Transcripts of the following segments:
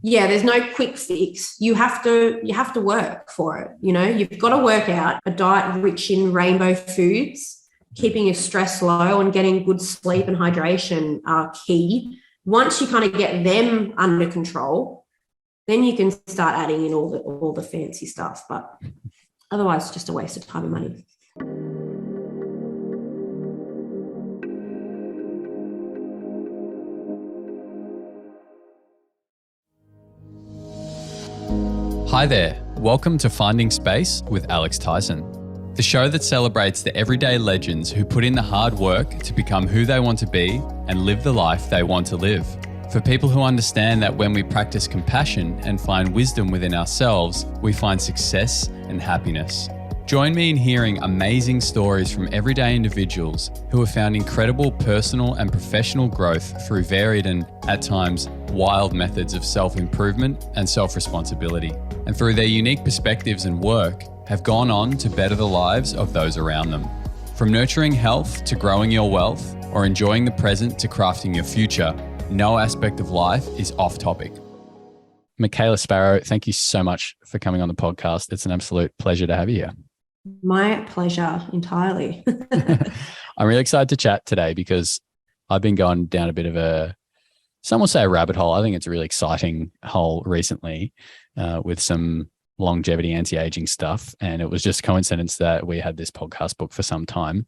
Yeah, there's no quick fix. You have to work for it. You've got to work out a diet rich in rainbow foods, keeping your stress low and getting good sleep and hydration are key. Once you kind of get them under control, then you can start adding in all the fancy stuff. But otherwise, it's just a waste of time and money. Hi there, welcome to Finding Space with Alex Tyson, the show that celebrates the everyday legends who put in the hard work to become who they want to be and live the life they want to live. For people who understand that when we practice compassion and find wisdom within ourselves, we find success and happiness. Join me in hearing amazing stories from everyday individuals who have found incredible personal and professional growth through varied and, at times, wild methods of self-improvement and self-responsibility, and through their unique perspectives and work, have gone on to better the lives of those around them. From nurturing health to growing your wealth, or enjoying the present to crafting your future, no aspect of life is off topic. Michaela Sparrow, thank you so much for coming on the podcast. It's an absolute pleasure to have you here. My pleasure entirely. I'm really excited to chat today because I've been going down a bit of some will say a rabbit hole. I think it's a really exciting hole recently with some longevity anti-aging stuff. And it was just a coincidence that we had this podcast booked for some time.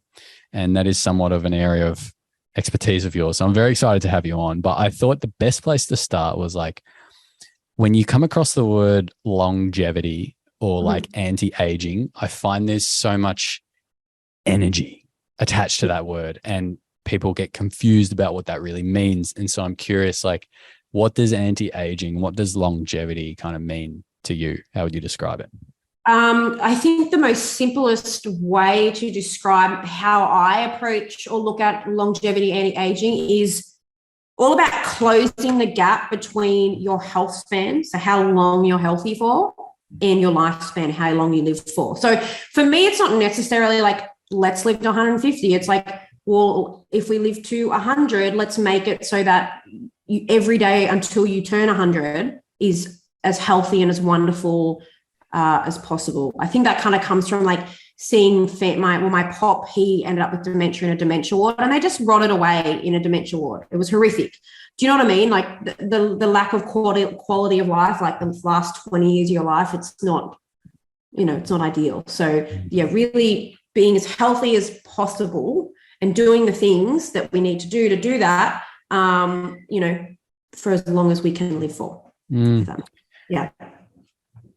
And that is somewhat of an area of expertise of yours. So I'm very excited to have you on. But I thought the best place to start was like when you come across the word longevity or like anti-aging, I find there's so much energy attached to that word and people get confused about what that really means. And so I'm curious, like, what does anti-aging, what does longevity kind of mean to you? How would you describe it? I think the most simplest way to describe how I approach or look at longevity anti-aging is all about closing the gap between your health span, so how long you're healthy for, and your lifespan, how long you live for. So for me, it's not necessarily like, let's live to 150. It's like, well, if we live to 100, let's make it so that every day until you turn 100 is as healthy and as wonderful as possible. I think that kind of comes from like seeing my pop, he ended up with dementia in a dementia ward and they just rotted away in a dementia ward. It was horrific. Do you know what I mean? Like the lack of quality of life, like the last 20 years of your life, it's not ideal. So yeah, really being as healthy as possible and doing the things that we need to do that, for as long as we can live for. Yeah.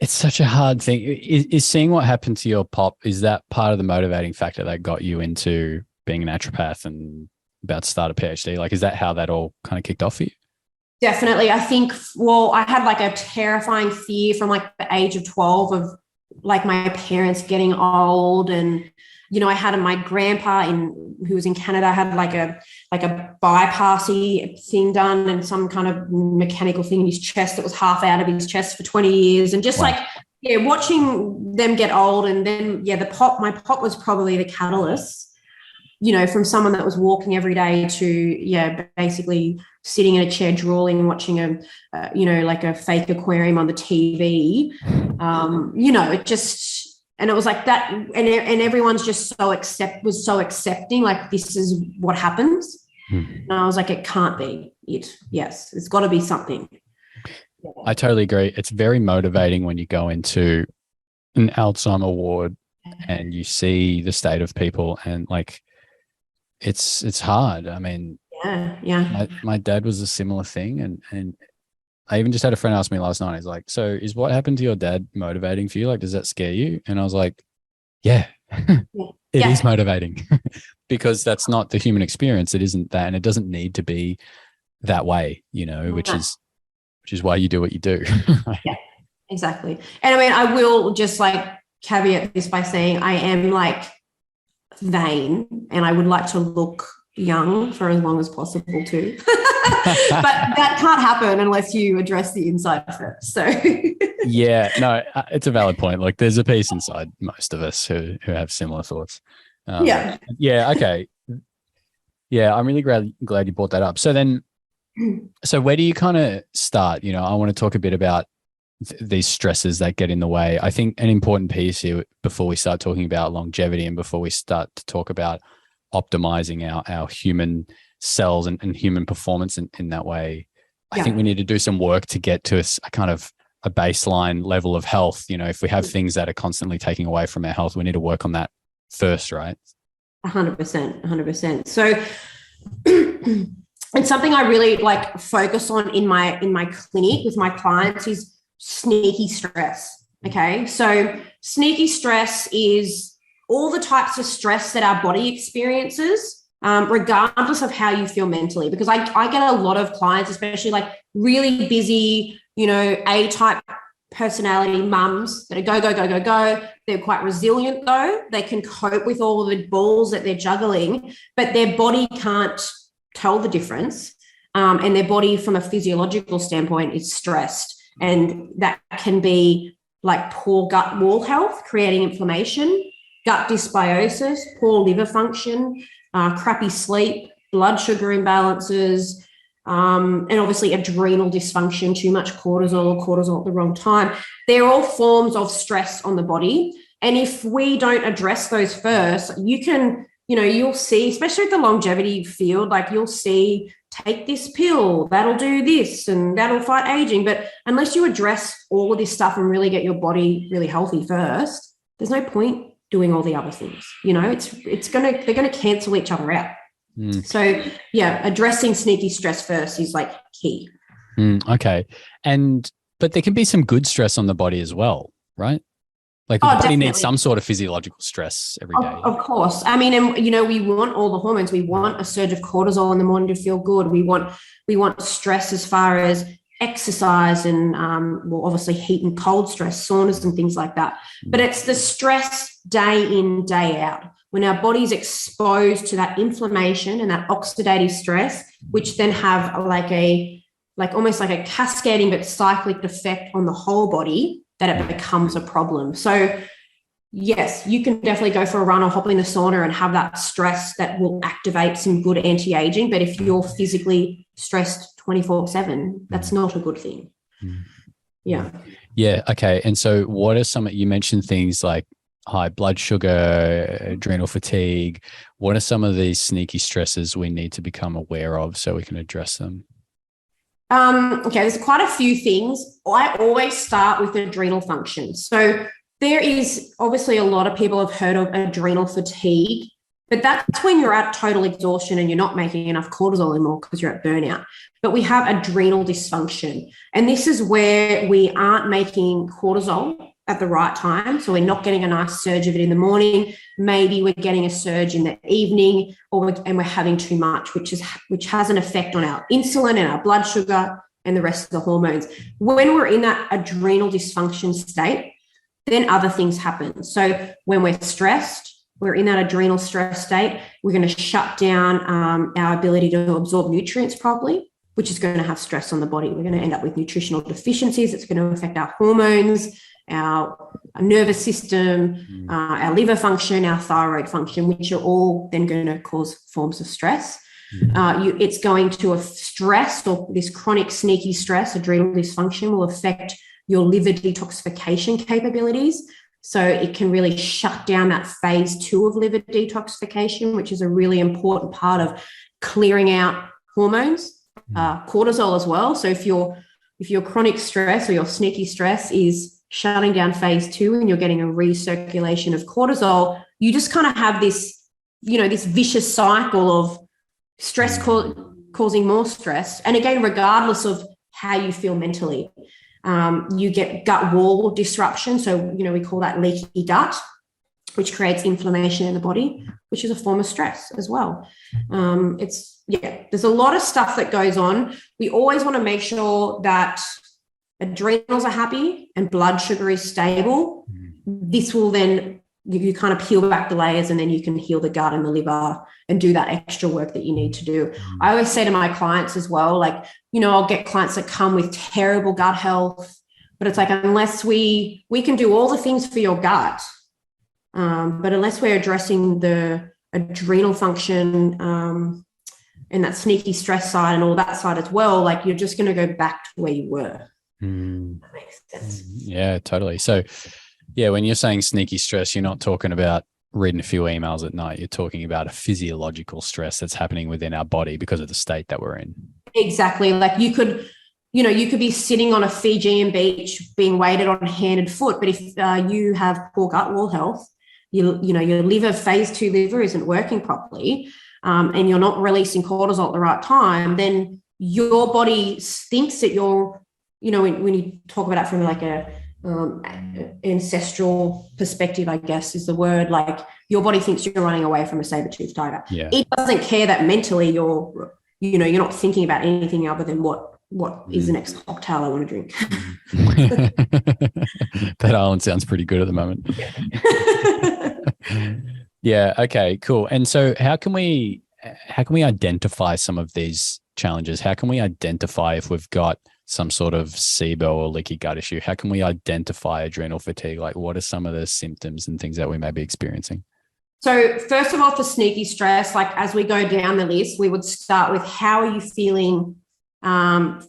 It's such a hard thing. Is seeing what happened to your pop, is that part of the motivating factor that got you into being a naturopath and about to start a PhD? Like, is that how that all kind of kicked off for you? Definitely. I think, I had like a terrifying fear from like the age of 12 of like my parents getting old. And, I had my grandpa who was in Canada had like a bypassy thing done and some kind of mechanical thing in his chest that was half out of his chest for 20 years. And just watching them get old. And then, my pop was probably the catalyst, from someone that was walking every day to, basically sitting in a chair drooling and watching like a fake aquarium on the TV. It just, and it was like that. And everyone's just was so accepting, like this is what happens. And I was like, it can't be it. Yes, it's got to be something. Yeah. I totally agree. It's very motivating when you go into an Alzheimer's ward and you see the state of people and like, it's hard. I mean, my dad was a similar thing. And I even just had a friend ask me last night, he's like, so is what happened to your dad motivating for you? Like, does that scare you? And I was like, yeah. It is motivating because that's not the human experience. It isn't that. And it doesn't need to be that way, which is why you do what you do. Yeah, exactly. And I mean, I will just like caveat this by saying I am like vain and I would like to look young for as long as possible too. But that can't happen unless you address the inside first. So yeah, no, it's a valid point. Like there's a piece inside most of us who have similar thoughts. Okay. Yeah, I'm really glad you brought that up. So then So where do you kind of start? I want to talk a bit about these stresses that get in the way. I think an important piece here before we start talking about longevity and before we start to talk about optimizing our human cells and human performance in that way, I think we need to do some work to get to a kind of a baseline level of health. If we have things that are constantly taking away from our health, we need to work on that first, right? 100%. So it's something I really focus on in my clinic with my clients is sneaky stress. Okay. So sneaky stress is all the types of stress that our body experiences, regardless of how you feel mentally, because I get a lot of clients, especially really busy, A-type personality mums that are go. They're quite resilient though. They can cope with all the balls that they're juggling, but their body can't tell the difference. And their body from a physiological standpoint is stressed. And that can be poor gut wall health, creating inflammation, gut dysbiosis, poor liver function, crappy sleep, blood sugar imbalances, and obviously adrenal dysfunction, too much cortisol at the wrong time. They're all forms of stress on the body. And if we don't address those first, you'll see, especially with the longevity field, you'll see, take this pill, that'll do this and that'll fight aging. But unless you address all of this stuff and really get your body really healthy first, there's no point doing all the other things. They're going to cancel each other out. So addressing sneaky stress first is key. Okay. But there can be some good stress on the body as well, right? The body definitely needs some sort of physiological stress every day. Of course. I mean, and we want all the hormones. We want a surge of cortisol in the morning to feel good. We want stress as far as exercise and obviously heat and cold stress, saunas and things like that. But it's the stress day in, day out. When our body's exposed to that inflammation and that oxidative stress, which then have almost like a cascading but cyclic effect on the whole body, that it becomes a problem. So yes, you can definitely go for a run or hop in the sauna and have that stress that will activate some good anti-aging. But if you're physically stressed 24/7, that's not a good thing. Yeah. Yeah. Okay. And so what are you mentioned things like high blood sugar, adrenal fatigue. What are some of these sneaky stresses we need to become aware of so we can address them? Okay, there's quite a few things. I always start with adrenal function. So there is obviously a lot of people have heard of adrenal fatigue, but that's when you're at total exhaustion and you're not making enough cortisol anymore because you're at burnout. But we have adrenal dysfunction. And this is where we aren't making cortisol at the right time. So we're not getting a nice surge of it in the morning. Maybe we're getting a surge in the evening, and we're having too much, which has an effect on our insulin and our blood sugar and the rest of the hormones. When we're in that adrenal dysfunction state, then other things happen. So when we're stressed, we're in that adrenal stress state, we're going to shut down our ability to absorb nutrients properly, which is going to have stress on the body. We're going to end up with nutritional deficiencies. It's going to affect our hormones, our nervous system, our liver function, our thyroid function, which are all then going to cause forms of stress. It's going to stress, or this chronic sneaky stress, adrenal dysfunction, will affect your liver detoxification capabilities. So it can really shut down that phase 2 of liver detoxification, which is a really important part of clearing out hormones, cortisol as well. So if your chronic stress or your sneaky stress is shutting down phase 2 and you're getting a recirculation of cortisol, you just kind of have this, this vicious cycle of stress causing more stress. And again, regardless of how you feel mentally, you get gut wall disruption. So, we call that leaky gut, which creates inflammation in the body, which is a form of stress as well. There's a lot of stuff that goes on. We always want to make sure that adrenals are happy and blood sugar is stable. This will then, you kind of peel back the layers, and then you can heal the gut and the liver and do that extra work that you need to do. I always say to my clients as well, I'll get clients that come with terrible gut health, but it's unless we can do all the things for your gut, but unless we're addressing the adrenal function, and that sneaky stress side and all that side as well, like you're just going to go back to where you were. That makes sense. Yeah, totally. So yeah, when you're saying sneaky stress, you're not talking about reading a few emails at night. You're talking about a physiological stress that's happening within our body because of the state that we're in. Exactly. Like you could be sitting on a Fijian beach being weighted on hand and foot, but if you have poor gut wall health, your liver, phase 2 liver isn't working properly, and you're not releasing cortisol at the right time, then your body thinks that you're, when you talk about that from like a ancestral perspective, I guess is the word, like your body thinks you're running away from a saber-toothed tiger. Yeah. It doesn't care that mentally you're not thinking about anything other than what is the next cocktail I want to drink. That island sounds pretty good at the moment. Yeah. Okay, cool. And so how can we identify some of these challenges? How can we identify if we've got some sort of SIBO or leaky gut issue? How can we identify adrenal fatigue? Like what are some of the symptoms and things that we may be experiencing? So first of all, for sneaky stress, like as we go down the list, we would start with how are you feeling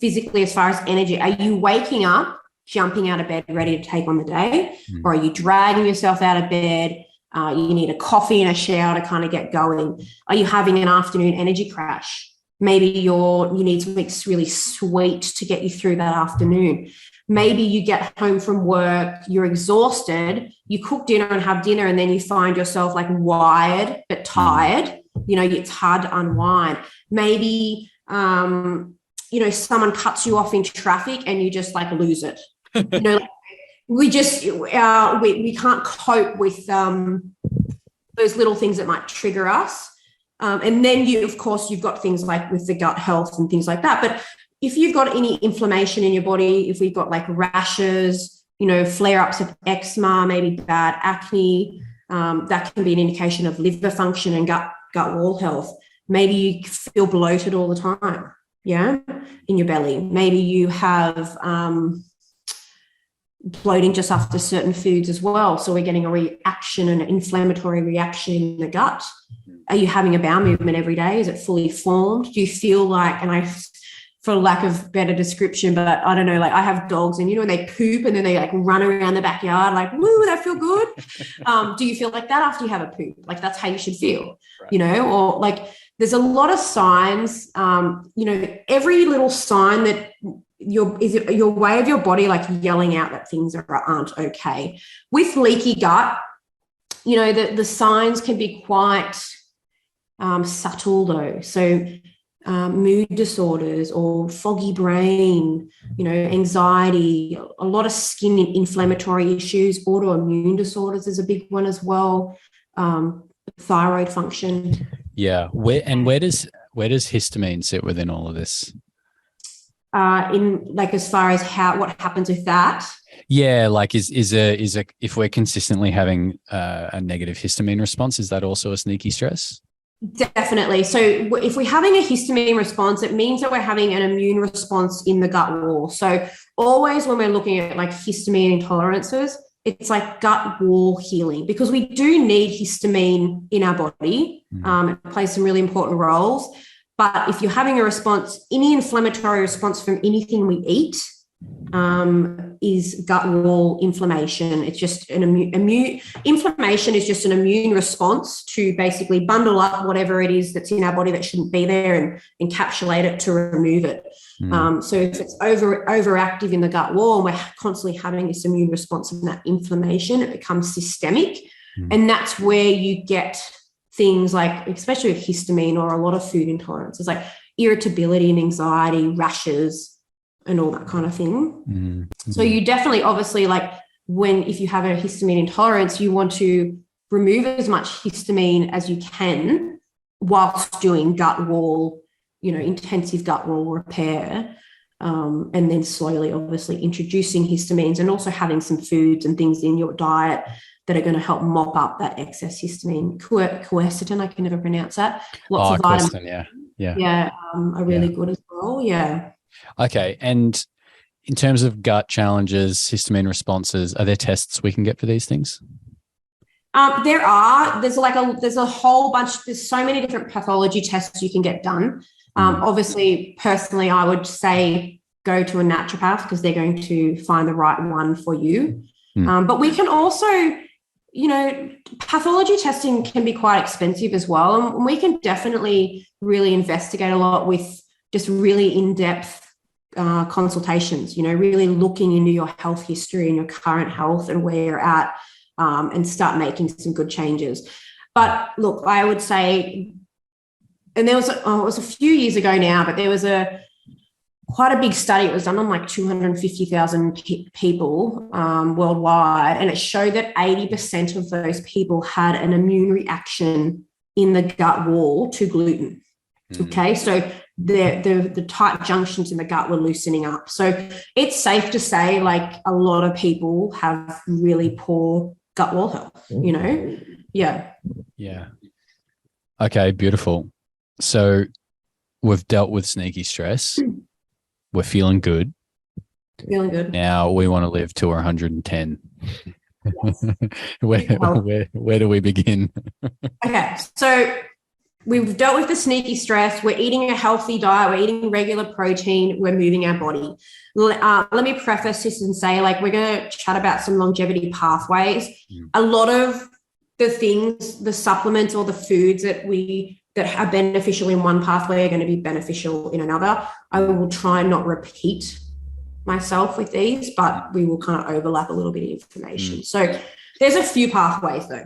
physically as far as energy? Are you waking up, jumping out of bed, ready to take on the day? Or are you dragging yourself out of bed? You need a coffee and a shower to kind of get going. Are you having an afternoon energy crash? Maybe you need something really sweet to get you through that afternoon. Maybe you get home from work, you're exhausted, you cook dinner and have dinner, and then you find yourself like wired but tired. It's hard to unwind. Maybe, someone cuts you off in traffic and you just like lose it. We can't cope with those little things that might trigger us. And then you've got things like with the gut health and things like that. But if you've got any inflammation in your body, if we've got like rashes, flare-ups of eczema, maybe bad acne, that can be an indication of liver function and gut wall health. Maybe you feel bloated all the time, in your belly. Maybe you have bloating just after certain foods as well. So we're getting a reaction, an inflammatory reaction in the gut. Are you having a bowel movement every day? Is it fully formed? Do you feel like, and for lack of better description, but I don't know, like I have dogs and when they poop and then they like run around the backyard like, woo, that feel good. Do you feel like that after you have a poop? Like that's how you should feel, right. Or like there's a lot of signs, every little sign that your way of your body like yelling out that things aren't okay. With leaky gut, the signs can be quite subtle though. So mood disorders or foggy brain, anxiety, a lot of skin and inflammatory issues, autoimmune disorders is a big one as well, thyroid function. Yeah. Where does histamine sit within all of this? In like as far as what happens with that? Yeah, like is if we're consistently having a negative histamine response, is that also a sneaky stress? Definitely. So if we're having a histamine response, it means that we're having an immune response in the gut wall. So always when we're looking at like histamine intolerances, it's like gut wall healing, because we do need histamine in our body. It plays some really important roles. But if you're having a response, any inflammatory response from anything we eat, is gut wall inflammation. It's just an immune inflammation is just an immune response to basically bundle up whatever it is that's in our body that shouldn't be there and encapsulate it to remove it. So if it's overactive in the gut wall and we're constantly having this immune response and that inflammation, it becomes systemic. And that's where you get things like, especially with histamine or a lot of food intolerances, like irritability and anxiety, rashes, and all that kind of thing. So you definitely, obviously, like if you have a histamine intolerance, you want to remove as much histamine as you can whilst doing gut wall, intensive gut wall repair. And then slowly, obviously, introducing histamines and also having some foods and things in your diet that are going to help mop up that excess histamine. Quercetin, I can never pronounce that. Lots of vitamins. Quercetin, are really good as well. Yeah. Okay. And in terms of gut challenges, histamine responses, are there tests we can get for these things? There's a whole bunch, there's so many different pathology tests you can get done. Obviously, personally, I would say go to a naturopath because they're going to find the right one for you. But we can also, pathology testing can be quite expensive as well. And we can definitely really investigate a lot with just really in-depth consultations, really looking into your health history and your current health and where you're at, and start making some good changes. But look, I would say, and it was a few years ago now, but there was quite a big study. It was done on like 250,000 people worldwide, and it showed that 80% of those people had an immune reaction in the gut wall to gluten. Okay, so the tight junctions in the gut were loosening up. So it's safe to say, like, a lot of people have really poor gut wall health. Yeah. Okay, beautiful. So we've dealt with sneaky stress. We're feeling good. Now we want to live to 110. Yes. Where do we begin? Okay, so we've dealt with the sneaky stress. We're eating a healthy diet. We're eating regular protein. We're moving our body. Let me preface this and say, like, we're going to chat about some longevity pathways. A lot of the things, the supplements or the foods that are beneficial in one pathway are going to be beneficial in another. I will try and not repeat myself with these, but we will kind of overlap a little bit of information. So there's a few pathways though.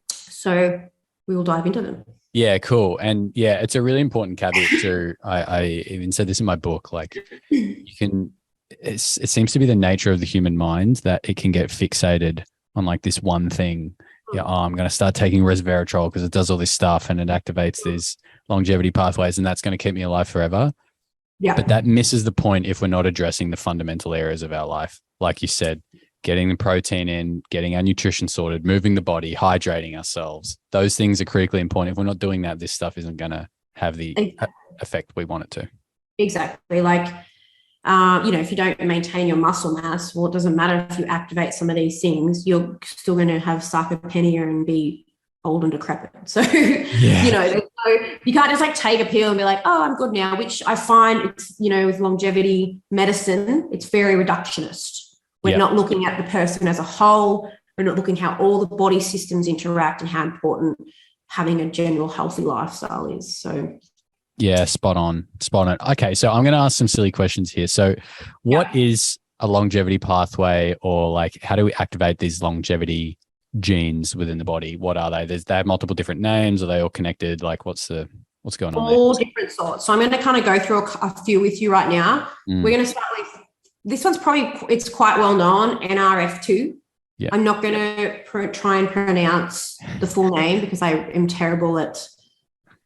So we will dive into them. Yeah, cool. And yeah, it's a really important caveat too. I even said this in my book, like it seems to be the nature of the human mind that it can get fixated on like this one thing. Yeah, I'm going to start taking resveratrol because it does all this stuff and it activates these longevity pathways and that's going to keep me alive forever. Yeah. But that misses the point if we're not addressing the fundamental areas of our life. Like you said, getting the protein in, getting our nutrition sorted, moving the body, hydrating ourselves. Those things are critically important. If we're not doing that, this stuff isn't going to have the effect we want it to. Exactly. Like, if you don't maintain your muscle mass, well, it doesn't matter if you activate some of these things, you're still going to have sarcopenia and be old and decrepit. So, you can't just like take a pill and be like, oh, I'm good now, which I find it's, with longevity medicine, it's very reductionist. We're not looking at the person as a whole. We're not looking how all the body systems interact and how important having a general healthy lifestyle is. So, yeah, spot on. Okay, so I'm going to ask some silly questions here. So what is a longevity pathway, or like how do we activate these longevity genes within the body? What are they? They have multiple different names. Are they all connected? Like what's going on there? All different sorts. So I'm going to kind of go through a few with you right now. We're going to start with, this one's it's quite well known, NRF2. Yeah. I'm not going to try and pronounce the full name because I am terrible at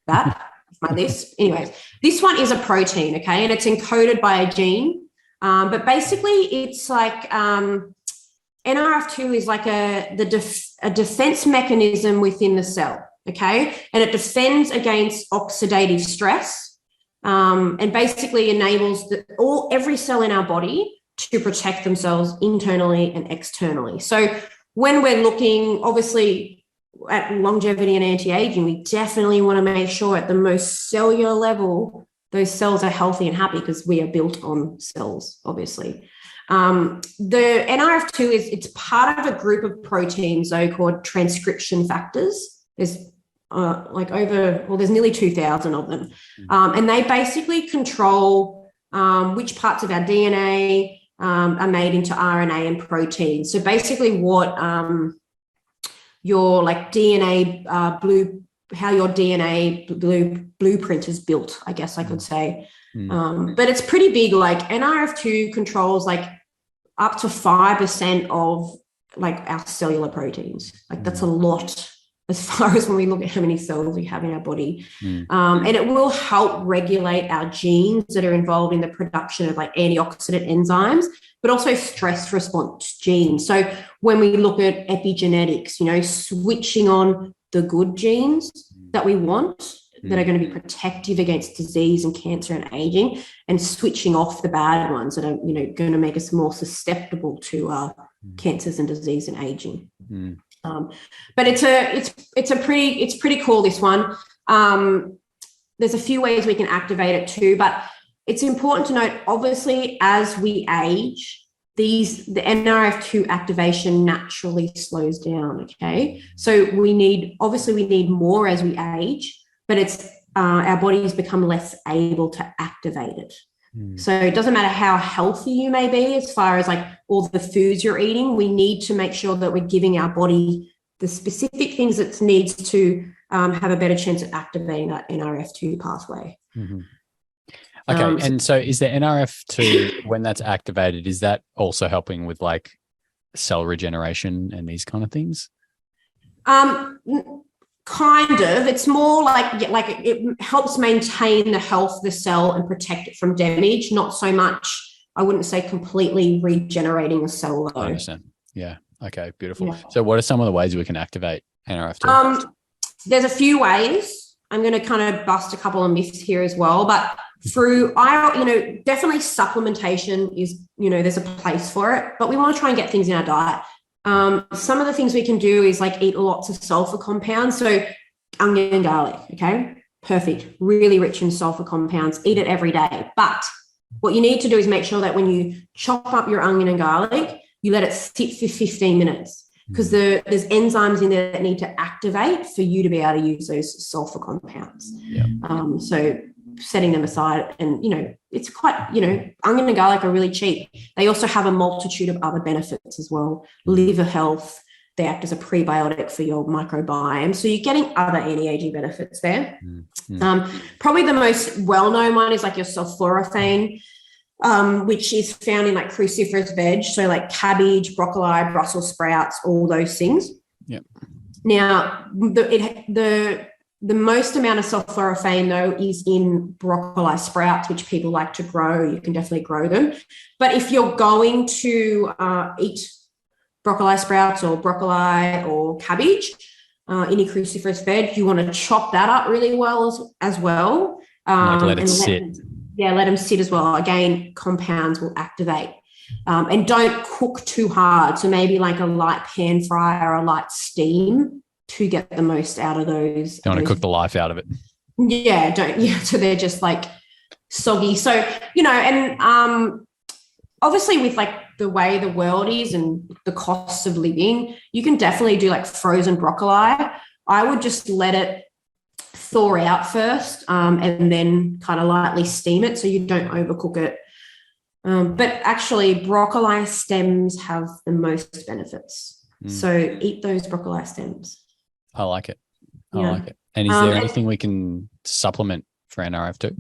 that. My list. Anyways, this one is a protein, okay, and it's encoded by a gene. But basically, it's like NRF2 is like a defense mechanism within the cell, okay, and it defends against oxidative stress, and basically enables every cell in our body to protect themselves internally and externally. So when we're looking, obviously, at longevity and anti-aging, we definitely want to make sure at the most cellular level, those cells are healthy and happy because we are built on cells, obviously. The NRF2 it's part of a group of proteins, though, called transcription factors. There's there's nearly 2,000 of them. And they basically control which parts of our DNA are made into RNA and protein. So basically what your like DNA how your DNA blueprint is built, I guess I could say. But it's pretty big. Like NRF2 controls like up to 5% of like our cellular proteins. Like that's a lot as far as when we look at how many cells we have in our body. And it will help regulate our genes that are involved in the production of like antioxidant enzymes, but also stress response genes. So when we look at epigenetics, switching on the good genes that we want, that are going to be protective against disease and cancer and aging, and switching off the bad ones that are, going to make us more susceptible to cancers and disease and aging. But it's pretty cool, this one. There's a few ways we can activate it too, but it's important to note, obviously, as we age, the NRF2 activation naturally slows down. Okay, so we need more as we age, but it's our bodies become less able to activate it. So it doesn't matter how healthy you may be, as far as like all the foods you're eating, we need to make sure that we're giving our body the specific things it needs to have a better chance at activating that NRF2 pathway. Okay. And so is the NRF2, when that's activated, is that also helping with like cell regeneration and these kind of things? Kind of. It's more like it helps maintain the health of the cell and protect it from damage, not so much, I wouldn't say completely regenerating a cell though. I understand. Yeah. Okay, beautiful. Yeah. So what are some of the ways we can activate NRF2? There's a few ways. I'm going to kind of bust a couple of myths here as well, but definitely supplementation is, there's a place for it, but we want to try and get things in our diet. Some of the things we can do is like eat lots of sulfur compounds. So onion and garlic, okay? Perfect. Really rich in sulfur compounds. Eat it every day. But what you need to do is make sure that when you chop up your onion and garlic, you let it sit for 15 minutes because there's enzymes in there that need to activate for you to be able to use those sulfur compounds. Yeah. So setting them aside, and it's quite, onion and garlic are really cheap. They also have a multitude of other benefits as well. Liver health, they act as a prebiotic for your microbiome, so you're getting other anti-aging benefits there. Probably the most well-known one is like your sulforaphane, which is found in like cruciferous veg, so like cabbage, broccoli, Brussels sprouts, all those things. Yep. Now the most amount of sulforaphane, though, is in broccoli sprouts, which people like to grow. You can definitely grow them. But if you're going to eat broccoli sprouts or broccoli or cabbage, any cruciferous veg, you want to chop that up really well as well. Let it sit. Let them sit as well. Again, compounds will activate. And don't cook too hard. So maybe like a light pan fry or a light steam to get the most out of those. Don't want to cook the life out of it. Yeah, so they're just like soggy. So, and obviously with like the way the world is and the costs of living, you can definitely do like frozen broccoli. I would just let it thaw out first and then kind of lightly steam it so you don't overcook it. But actually broccoli stems have the most benefits. So eat those broccoli stems. I like it. I like it. And is there anything we can supplement for NRF2?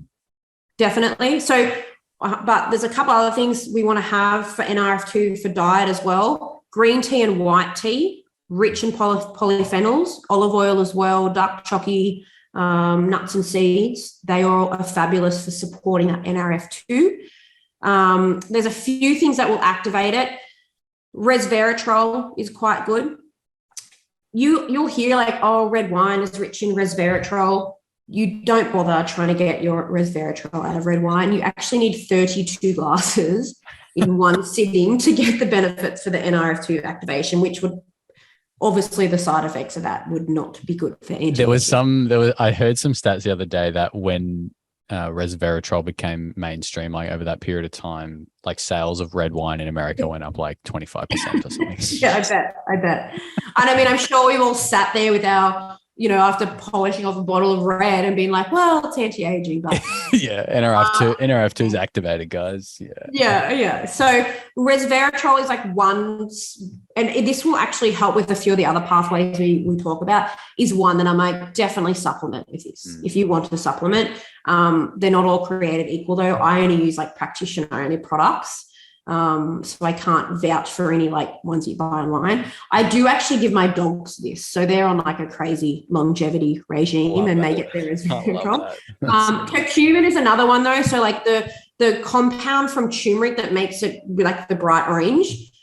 Definitely. So, but there's a couple other things we want to have for NRF2 for diet as well. Green tea and white tea, rich in polyphenols, olive oil as well, dark chocolate, nuts and seeds. They all are fabulous for supporting that NRF2. There's a few things that will activate it. Resveratrol is quite good. You'll hear like, oh, red wine is rich in resveratrol. You don't bother trying to get your resveratrol out of red wine. You actually need 32 glasses in one sitting to get the benefits for the NRF2 activation, which would obviously the side effects of that would not be good for anti-aging. I heard some stats the other day that when resveratrol became mainstream, like over that period of time, like sales of red wine in America went up like 25% or something. Yeah, I bet. And I mean, I'm sure we've all sat there with our, after polishing off a bottle of red and being like, well, it's anti-aging, but yeah, NRF2 is activated, guys. Yeah. So resveratrol is like one, and this will actually help with a few of the other pathways we talk about, is one that I might definitely supplement with this. If you want to supplement, they're not all created equal though. I only use like practitioner only products. So I can't vouch for any like ones you buy online. I do actually give my dogs this. So they're on like a crazy longevity regime and they get their resveratrol. Curcumin is another one though. So like the compound from turmeric that makes it like the bright orange.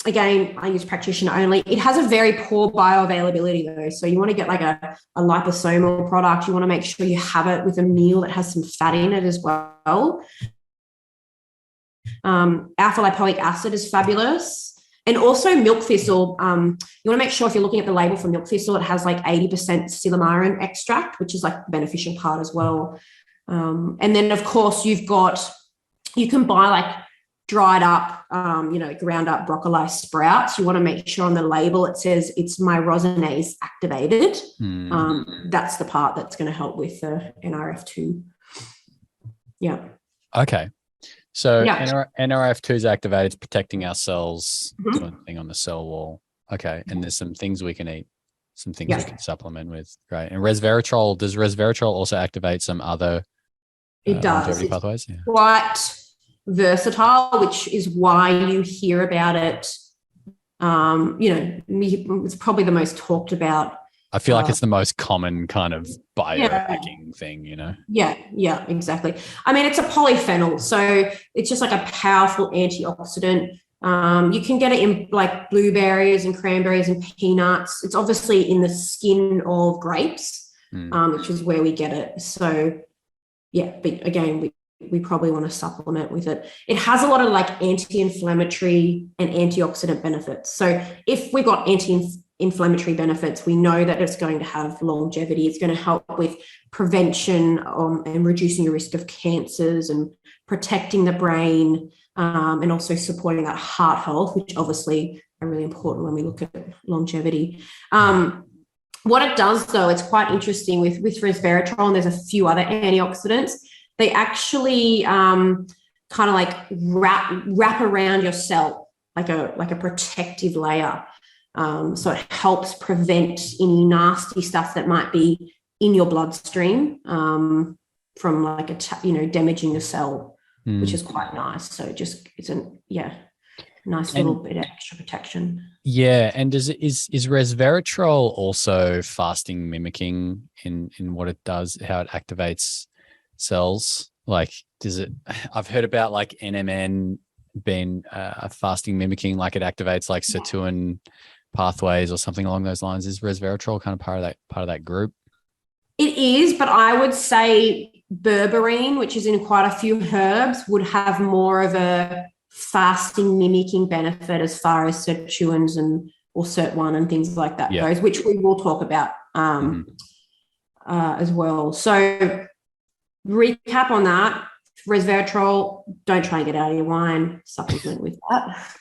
Again, I use practitioner only. It has a very poor bioavailability though. So you want to get like a liposomal product. You want to make sure you have it with a meal that has some fat in it as well. Alpha lipoic acid is fabulous. And also milk thistle, you want to make sure if you're looking at the label for milk thistle, it has like 80% silymarin extract, which is like the beneficial part as well. And then, of course, you can buy like dried up, ground up broccoli sprouts. You want to make sure on the label it says it's myrosinase activated. That's the part that's going to help with the NRF2. Yeah. Okay. So NRF2 is activated, it's protecting our cells, doing a thing on the cell wall. Okay. And there's some things we can eat, some things we can supplement with. Great. And resveratrol, does resveratrol also activate some other longevity pathways? Yeah. Quite versatile, which is why you hear about it. It's probably the most talked about. I feel like it's the most common kind of biohacking thing, Yeah, exactly. I mean, it's a polyphenol, so it's just like a powerful antioxidant. You can get it in like blueberries and cranberries and peanuts. It's obviously in the skin of grapes, which is where we get it. So, yeah, but again, we probably want to supplement with it. It has a lot of like anti-inflammatory and antioxidant benefits. So if we've got anti-inflammatory benefits, we know that it's going to have longevity. It's going to help with prevention and reducing the risk of cancers and protecting the brain, and also supporting that heart health, which obviously are really important when we look at longevity. What it does, though, it's quite interesting with resveratrol, and there's a few other antioxidants. They actually kind of like wrap around your cell like a protective layer. So it helps prevent any nasty stuff that might be in your bloodstream from like damaging the cell, which is quite nice. So it's a nice little bit of extra protection. Yeah, and is resveratrol also fasting mimicking in what it does, how it activates cells? Like, I've heard about like NMN being a fasting mimicking, like it activates like sirtuin pathways or something along those lines. Is resveratrol kind of part of that group? It is, but I would say berberine, which is in quite a few herbs, would have more of a fasting mimicking benefit as far as sirtuins or SIRT1 and things like that goes, which we will talk about as well. So recap on that: resveratrol, don't try and get out of your wine, supplement with that.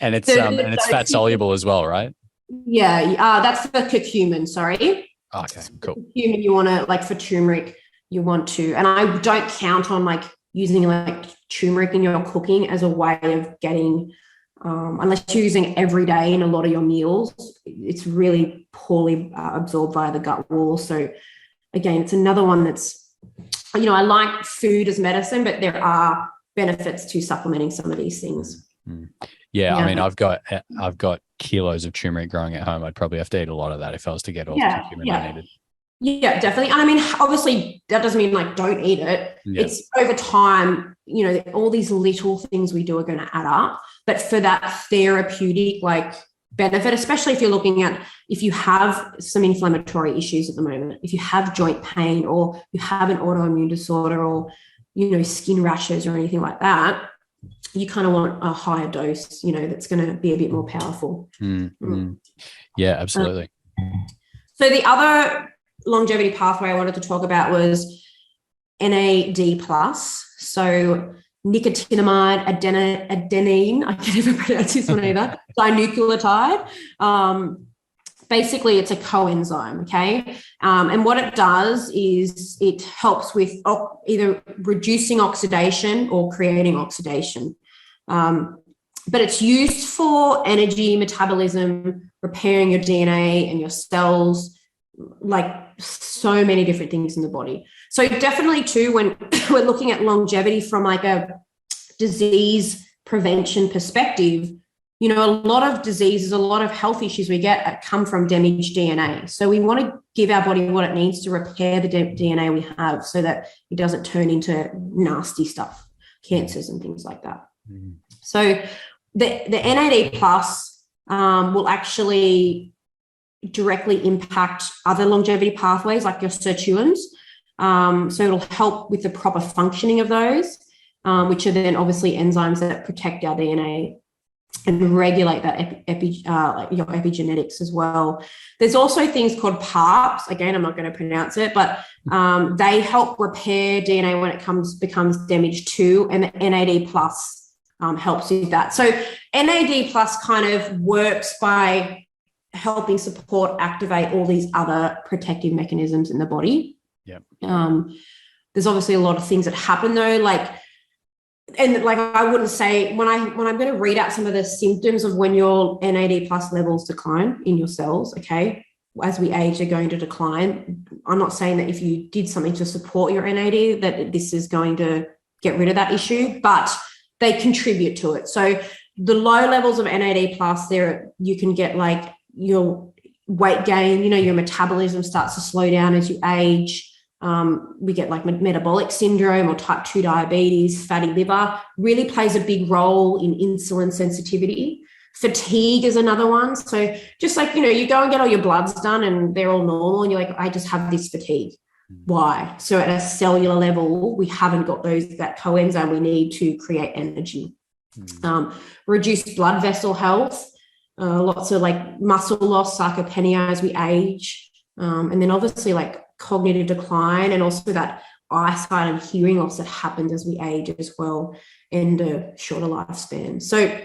And it's fat soluble as well, right? Yeah, that's for curcumin, sorry. Okay, cool. Curcumin, you want to, like for turmeric, you want to, and I don't count on like using like turmeric in your cooking as a way of getting, unless you're using it every day in a lot of your meals, it's really poorly absorbed via the gut wall. So again, it's another one that's, I like food as medicine, but there are benefits to supplementing some of these things. Yeah, I mean, I've got kilos of turmeric growing at home. I'd probably have to eat a lot of that if I was to get all the curcumin I needed. Yeah, definitely. And I mean, obviously, that doesn't mean like don't eat it. Yeah. It's over time, all these little things we do are going to add up. But for that therapeutic like benefit, especially if you're looking at, if you have some inflammatory issues at the moment, if you have joint pain or you have an autoimmune disorder or, skin rashes or anything like that, you kind of want a higher dose, that's going to be a bit more powerful. Yeah, absolutely. So the other longevity pathway I wanted to talk about was NAD plus. So nicotinamide adenine, I can never pronounce this one either, dinucleotide. Basically, it's a coenzyme, okay? And what it does is it helps with either reducing oxidation or creating oxidation. But it's used for energy, metabolism, repairing your DNA and your cells, like so many different things in the body. So definitely too, when we're looking at longevity from like a disease prevention perspective, a lot of diseases, a lot of health issues we get come from damaged DNA. So we want to give our body what it needs to repair the DNA we have so that it doesn't turn into nasty stuff, cancers and things like that. So the NAD plus will actually directly impact other longevity pathways like your sirtuins. So it'll help with the proper functioning of those, which are then obviously enzymes that protect our DNA and regulate that your epigenetics as well. There's also things called PARPs. Again, I'm not going to pronounce it, but they help repair DNA when it becomes damaged too, and the NAD plus helps with that. So NAD plus kind of works by helping support, activate all these other protective mechanisms in the body. Yep. There's obviously a lot of things that happen though, I wouldn't say when I'm going to read out some of the symptoms of when your NAD plus levels decline in your cells, okay, as we age, they're going to decline. I'm not saying that if you did something to support your NAD that this is going to get rid of that issue, but they contribute to it. So the low levels of NAD plus, there you can get like your weight gain, your metabolism starts to slow down as you age. We get like metabolic syndrome or type 2 diabetes, fatty liver really plays a big role in insulin sensitivity. Fatigue is another one. So just like, you go and get all your bloods done and they're all normal and you're like, I just have this fatigue. Why? So at a cellular level, we haven't got that coenzyme we need to create energy. Reduced blood vessel health, lots of like muscle loss, sarcopenia as we age. And then obviously like cognitive decline and also that eyesight and hearing loss that happens as we age as well, and a shorter lifespan. So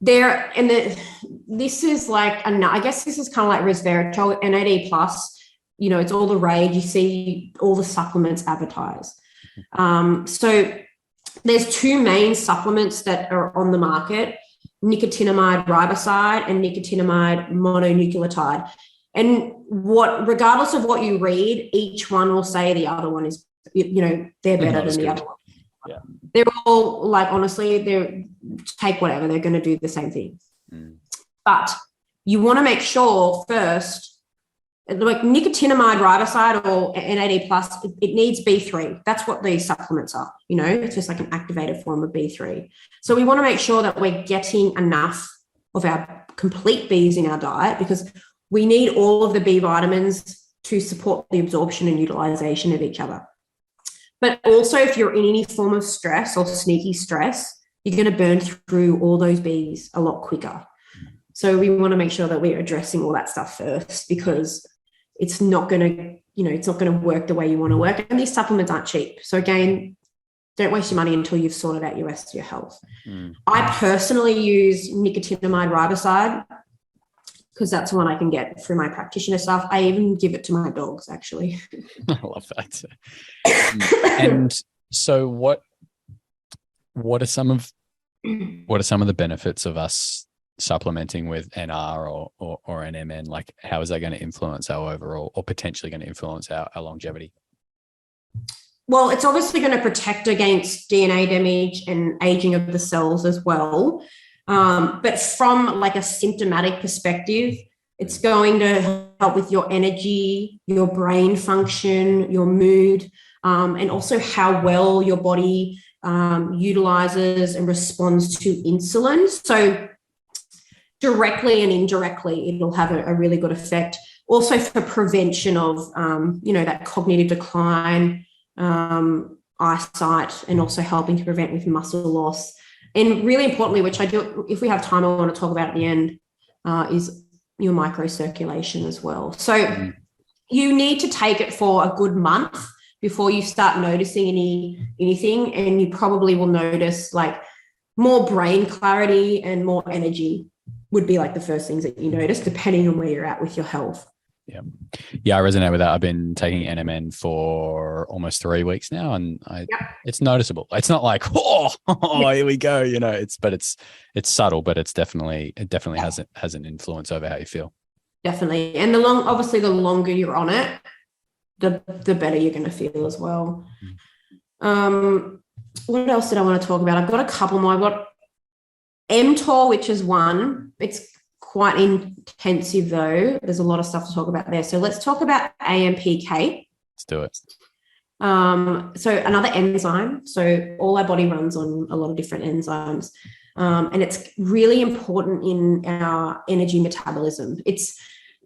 this is like, I guess this is kind of like resveratrol, NAD plus, it's all the rage. You see all the supplements advertised. So there's two main supplements that are on the market, nicotinamide riboside and nicotinamide mononucleotide. And regardless of what you read, each one will say the other one is, they're better than the other one. Yeah. They're all like, honestly, take whatever, they're going to do the same thing. But you want to make sure first, like nicotinamide riboside or NAD plus, it needs B3. That's what these supplements are. It's just like an activated form of B3. So we want to make sure that we're getting enough of our complete Bs in our diet, because we need all of the B vitamins to support the absorption and utilization of each other. But also if you're in any form of stress or sneaky stress, you're going to burn through all those Bs a lot quicker. So we want to make sure that we're addressing all that stuff first, because it's not going to, it's not going to work the way you want to work. And these supplements aren't cheap. So again, don't waste your money until you've sorted out your rest of your health. I personally use nicotinamide riboside because that's one I can get through my practitioner stuff. I even give it to my dogs, actually. I love that. And so what are some of the benefits of us supplementing with NR or an MN? Like, how is that going to influence our overall, or potentially going to influence our longevity? Well, it's obviously going to protect against DNA damage and aging of the cells as well. But from like a symptomatic perspective, it's going to help with your energy, your brain function, your mood, and also how well your body utilizes and responds to insulin. So directly and indirectly, it'll have a really good effect. Also for prevention of, that cognitive decline, eyesight, and also helping to prevent with muscle loss. And really importantly, which I do, if we have time, I want to talk about at the end, is your microcirculation as well. So you need to take it for a good month before you start noticing anything, and you probably will notice like more brain clarity and more energy would be like the first things that you notice, depending on where you're at with your health. Yeah, I resonate with that. I've been taking NMN for almost 3 weeks now, and it's noticeable. It's not like, here we go, it's subtle, but it definitely has an influence over how you feel. Definitely. And the longer you're on it, the better you're going to feel as well. What else did I want to talk about? I've got a couple more. I've got mTOR, which is one. It's quite intensive though. There's a lot of stuff to talk about there. So let's talk about AMPK. Let's do it. So another enzyme. So all our body runs on a lot of different enzymes. And it's really important in our energy metabolism. It's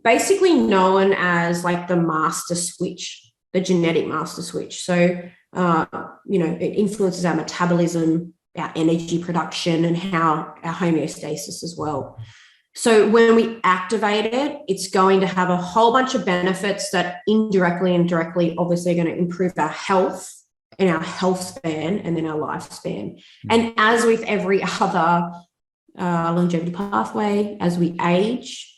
basically known as like the master switch, the genetic master switch. So, it influences our metabolism, our energy production and how our homeostasis as well. So when we activate it, it's going to have a whole bunch of benefits that indirectly and directly obviously are going to improve our health and our health span and then our lifespan. And as with every other longevity pathway, as we age,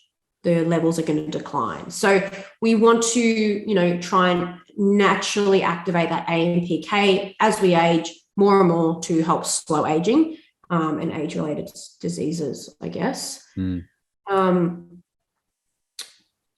the levels are going to decline. So we want to, you know, try and naturally activate that AMPK as we age more and more to help slow aging and age-related diseases, I guess.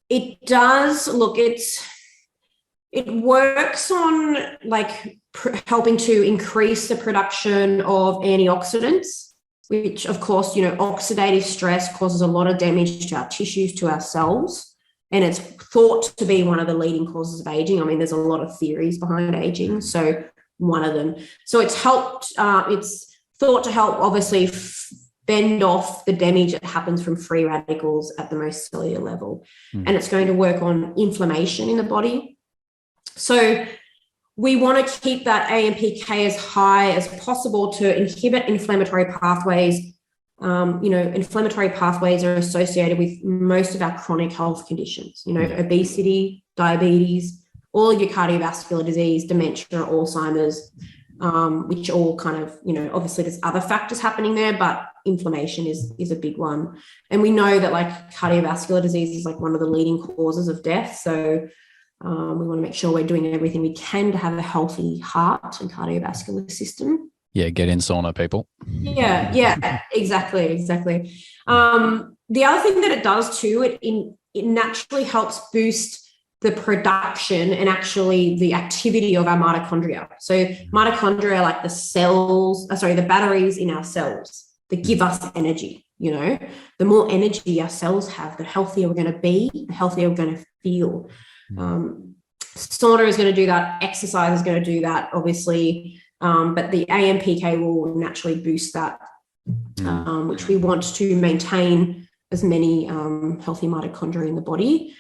It does look, it works on like helping to increase the production of antioxidants, which of course, you know, oxidative stress causes a lot of damage to our tissues, to our cells, and it's thought to be one of the leading causes of aging. I mean, there's a lot of theories behind aging, so one of them. So it's helped, it's thought to help obviously fend off the damage that happens from free radicals at the most cellular level. And it's going to work on inflammation in the body. So we want to keep that AMPK as high as possible to inhibit inflammatory pathways. You know, inflammatory pathways are associated with most of our chronic health conditions, you know, obesity, diabetes, all your cardiovascular disease, dementia, Alzheimer's, which all kind of, you know, obviously there's other factors happening there, but inflammation is a big one. And we know that like cardiovascular disease is like one of the leading causes of death. So we want to make sure we're doing everything we can to have a healthy heart and cardiovascular system. Yeah, get in sauna, people. Yeah, exactly. The other thing that it does too, it naturally helps boost the production and actually the activity of our mitochondria. So mitochondria are like the batteries in our cells that give us energy. You know, the more energy our cells have, the healthier we're going to be, the healthier we're going to feel. Sauna is going to do that. Exercise is going to do that, obviously. But the AMPK will naturally boost that, which we want to maintain as many healthy mitochondria in the body.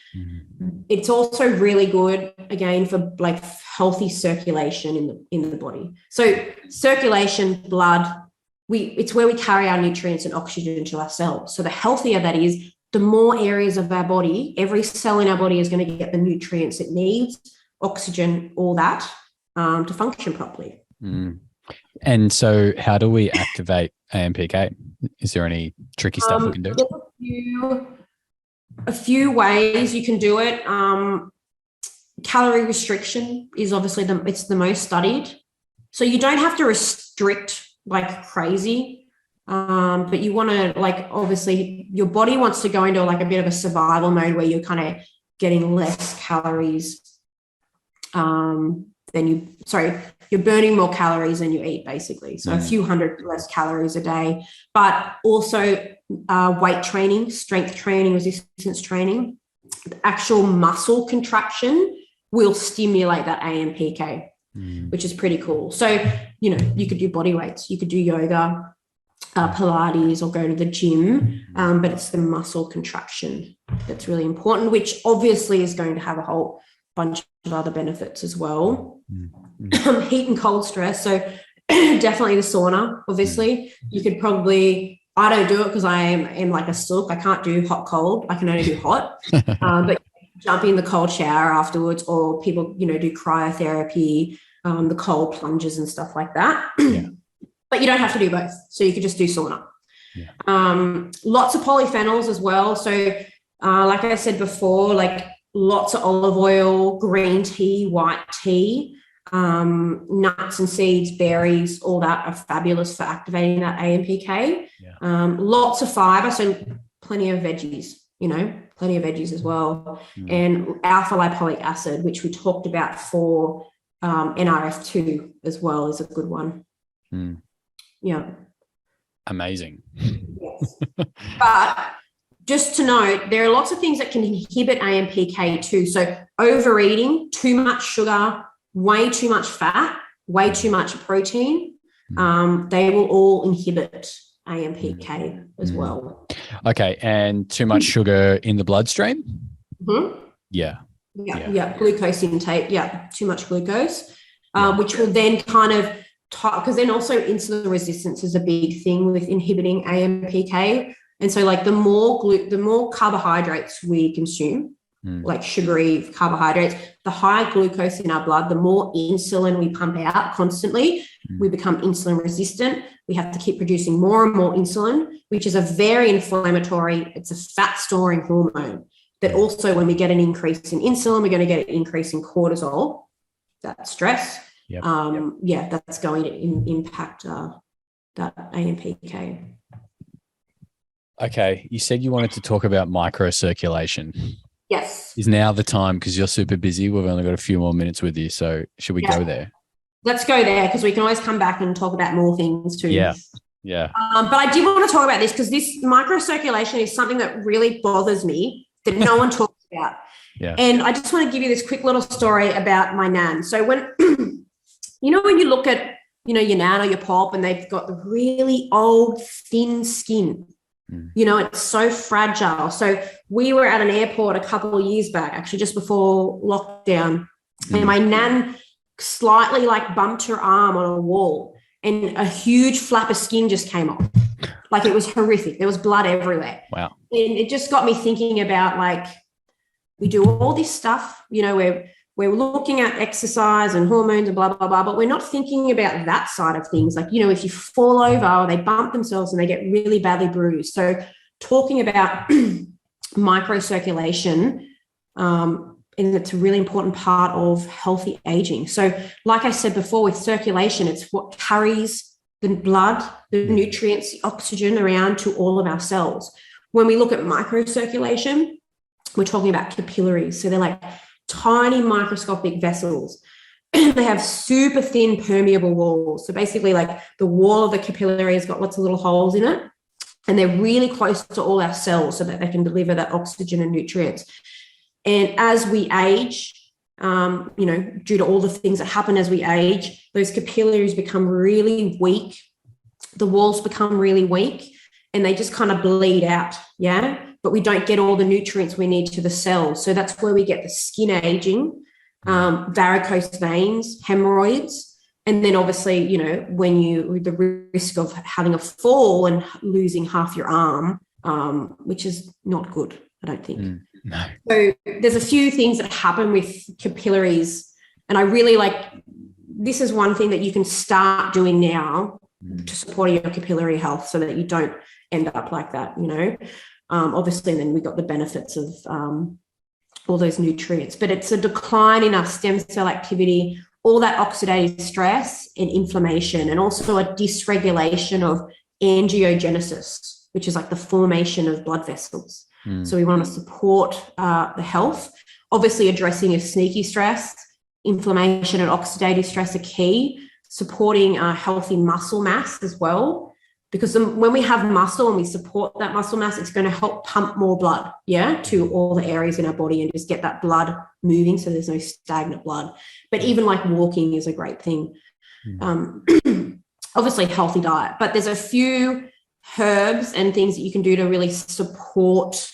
It's also really good, again, for like healthy circulation in the body. So circulation, blood, it's where we carry our nutrients and oxygen to our cells. So the healthier that is, the more areas of our body, every cell in our body is going to get the nutrients it needs, oxygen, all that, to function properly. And so how do we activate AMPK? Is there any tricky stuff we can do? There's a few ways you can do it. Calorie restriction is obviously it's the most studied. So you don't have to restrict like crazy. But you want to, like, obviously your body wants to go into like a bit of a survival mode where you're kind of getting less calories you're burning more calories than you eat, basically. So a few hundred less calories a day, but also weight training, strength training, resistance training, the actual muscle contraction will stimulate that AMPK, which is pretty cool. So, you know, you could do body weights, you could do yoga, Pilates, or go to the gym, but it's the muscle contraction that's really important, which obviously is going to have a whole bunch of other benefits as well. Heat and cold stress, so definitely the sauna. Obviously, you could probably, I don't do it because I am like a sook. I can't do hot cold, I can only do hot. But jump in the cold shower afterwards, or people, you know, do cryotherapy, the cold plunges and stuff like that. But you don't have to do both. So you could just do sauna. Lots of polyphenols as well. So like I said before, like lots of olive oil, green tea, white tea, nuts and seeds, berries, all that are fabulous for activating that AMPK. Lots of fiber. So plenty of veggies, you know, plenty of veggies as well. And alpha lipoic acid, which we talked about for NRF2 as well, is a good one. Yeah. Amazing. Yes. But just to note, there are lots of things that can inhibit AMPK too. So overeating, too much sugar, way too much fat, way too much protein, they will all inhibit AMPK as well. Okay. And too much sugar in the bloodstream? Yeah. Glucose intake. Too much glucose, which will then kind of because then also insulin resistance is a big thing with inhibiting AMPK. And so like the more carbohydrates we consume, like sugary carbohydrates, the higher glucose in our blood, the more insulin we pump out constantly, we become insulin resistant. We have to keep producing more and more insulin, which is a very inflammatory, it's a fat storing hormone. That also when we get an increase in insulin, we're going to get an increase in cortisol, that stress. That's going to impact that AMPK. Okay, you said you wanted to talk about microcirculation. Yes. Is now the time, because you're super busy. We've only got a few more minutes with you, so should we go there? Let's go there, because we can always come back and talk about more things too. Yeah. But I did want to talk about this because this microcirculation is something that really bothers me that no one talks about. Yeah. And I just want to give you this quick little story about my nan. So when, when you look at, your nan or your pop and they've got the really old, thin skin, it's so fragile. So we were at an airport a couple of years back, actually just before lockdown, and my nan slightly like bumped her arm on a wall and a huge flap of skin just came off. Like it was horrific. There was blood everywhere. Wow. And it just got me thinking about like, we do all this stuff, we're looking at exercise and hormones and blah, blah, blah, but we're not thinking about that side of things. Like, if you fall over or they bump themselves and they get really badly bruised. So talking about microcirculation, and it's a really important part of healthy aging. So like I said before, with circulation, it's what carries the blood, the nutrients, the oxygen around to all of our cells. When we look at microcirculation, we're talking about capillaries. So they're like tiny microscopic vessels. They have super thin permeable walls. So basically like the wall of the capillary has got lots of little holes in it, and they're really close to all our cells so that they can deliver that oxygen and nutrients. And as we age, due to all the things that happen as we age, those capillaries become really weak. The walls become really weak and they just kind of bleed out. Yeah. But we don't get all the nutrients we need to the cells. So that's where we get the skin aging, varicose veins, hemorrhoids. And then obviously, the risk of having a fall and losing half your arm, which is not good, I don't think. No. So there's a few things that happen with capillaries. And I really this is one thing that you can start doing now to support your capillary health so that you don't end up like that, Obviously, then we got the benefits of all those nutrients, but it's a decline in our stem cell activity, all that oxidative stress and inflammation, and also a dysregulation of angiogenesis, which is like the formation of blood vessels. So we want to support the health. Obviously, addressing a sneaky stress, inflammation and oxidative stress are key, supporting healthy muscle mass as well. Because when we have muscle and we support that muscle mass, it's going to help pump more blood, to all the areas in our body and just get that blood moving so there's no stagnant blood. But even like walking is a great thing. Obviously, healthy diet. But there's a few herbs and things that you can do to really support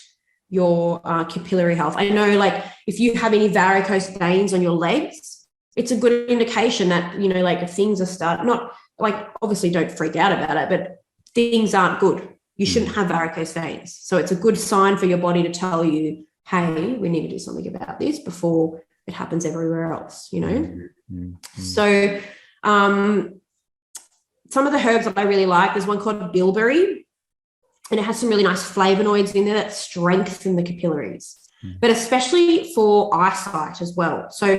your capillary health. I know, like, if you have any varicose veins on your legs, it's a good indication that, if things are starting, not like, obviously don't freak out about it, but things aren't good. You shouldn't have varicose veins. So it's a good sign for your body to tell you, hey, we need to do something about this before it happens everywhere else, So some of the herbs that I really like, there's one called bilberry, and it has some really nice flavonoids in there that strengthen the capillaries, but especially for eyesight as well. So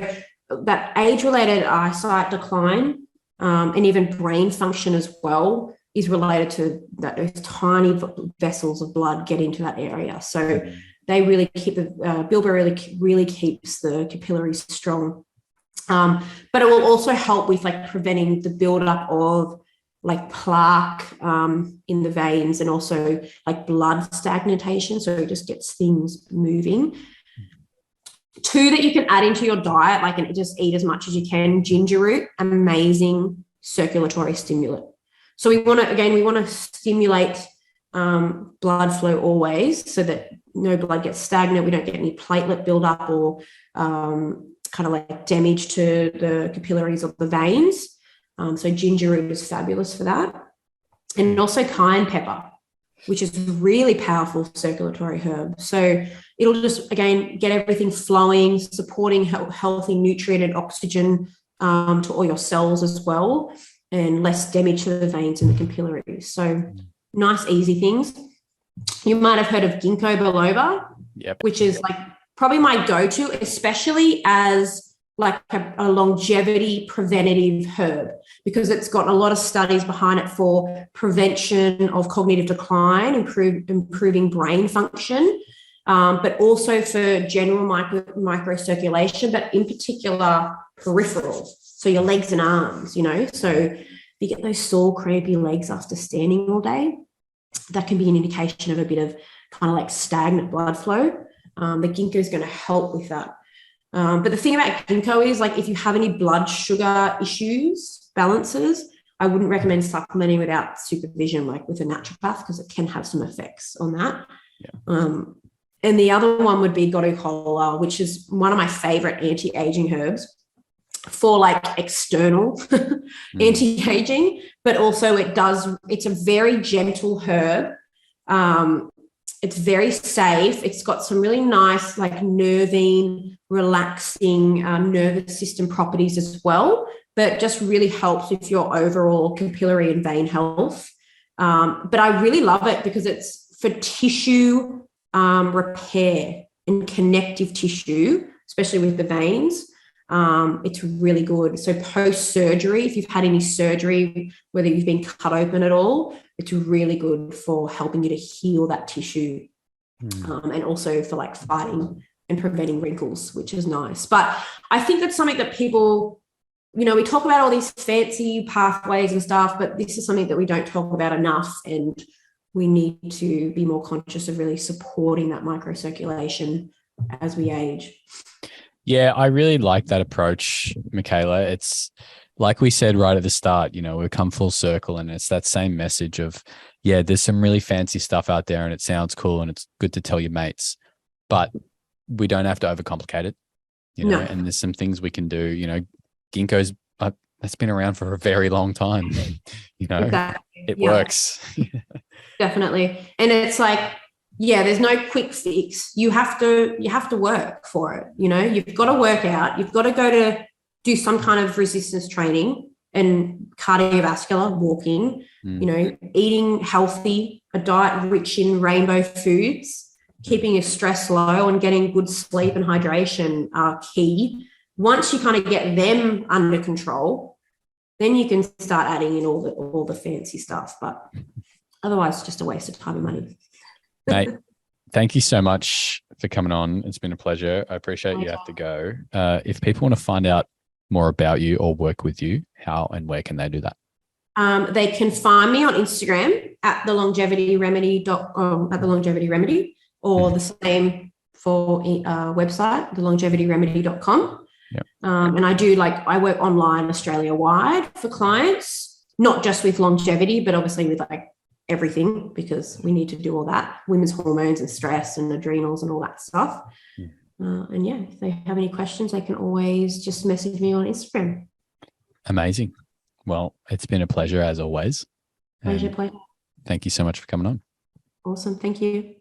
that age-related eyesight decline and even brain function as well is related to that those tiny vessels of blood get into that area. So they really keep the bilberry really keeps the capillaries strong. But it will also help with like preventing the buildup of like plaque in the veins and also like blood stagnation. So it just gets things moving. 2 that you can add into your diet, like, and just eat as much as you can. Ginger root, amazing circulatory stimulant. So we want to stimulate blood flow always so that no blood gets stagnant. We don't get any platelet buildup or kind of like damage to the capillaries of the veins. So ginger root is fabulous for that. And also cayenne pepper, which is a really powerful circulatory herb. So it'll just, again, get everything flowing, supporting healthy nutrient and oxygen to all your cells as well, and less damage to the veins and the capillaries. So nice, easy things. You might have heard of Ginkgo Biloba, which is like probably my go-to, especially as like a longevity preventative herb, because it's got a lot of studies behind it for prevention of cognitive decline, improving brain function, but also for general microcirculation, but in particular peripheral. So your legs and arms, you know, so if you get those sore, crampy legs after standing all day, that can be an indication of a bit of kind of like stagnant blood flow. The ginkgo is going to help with that. But the thing about ginkgo is, like, if you have any blood sugar issues, balances, I wouldn't recommend supplementing without supervision, like with a naturopath, because it can have some effects on that. And the other one would be gotu-kola, which is one of my favorite anti-aging herbs for like external anti-aging, but also it's a very gentle herb. It's very safe. It's got some really nice, like, nervine, relaxing nervous system properties as well, but just really helps with your overall capillary and vein health. But I really love it because it's for tissue repair and connective tissue, especially with the veins. It's really good. So post-surgery, if you've had any surgery, whether you've been cut open at all, it's really good for helping you to heal that tissue, and also for like fighting and preventing wrinkles, which is nice. But I think that's something that people, you know, we talk about all these fancy pathways and stuff, but this is something that we don't talk about enough, and we need to be more conscious of really supporting that microcirculation as we age. Yeah, I really like that approach, Michaela. It's like we said right at the start, you know, we've come full circle, and it's that same message of, yeah, there's some really fancy stuff out there and it sounds cool and it's good to tell your mates, but we don't have to overcomplicate it, you know, and there's some things we can do, you know. Ginkgo's, that's been around for a very long time, you know, it works. Definitely. And it's like, yeah, there's no quick fix. You have to work for it. You know, you've got to work out. You've got to go to do some kind of resistance training and cardiovascular, walking, you know, eating healthy, a diet rich in rainbow foods, keeping your stress low and getting good sleep and hydration are key. Once you kind of get them under control, then you can start adding in all the fancy stuff. But otherwise, it's just a waste of time and money. Mate, thank you so much for coming on. It's been a pleasure. I appreciate you have to go. If people want to find out more about you or work with you, how and where can they do that? They can find me on Instagram at the Longevity Remedy, or the same for website, thelongevityremedy.com. And I work online Australia-wide for clients, not just with longevity, but obviously with like everything, because we need to do all that, women's hormones and stress and adrenals and all that stuff. And yeah, if they have any questions, they can always just message me on Instagram. Amazing. Well, it's been a pleasure as always. Pleasure. Thank you so much for coming on. Awesome. Thank you.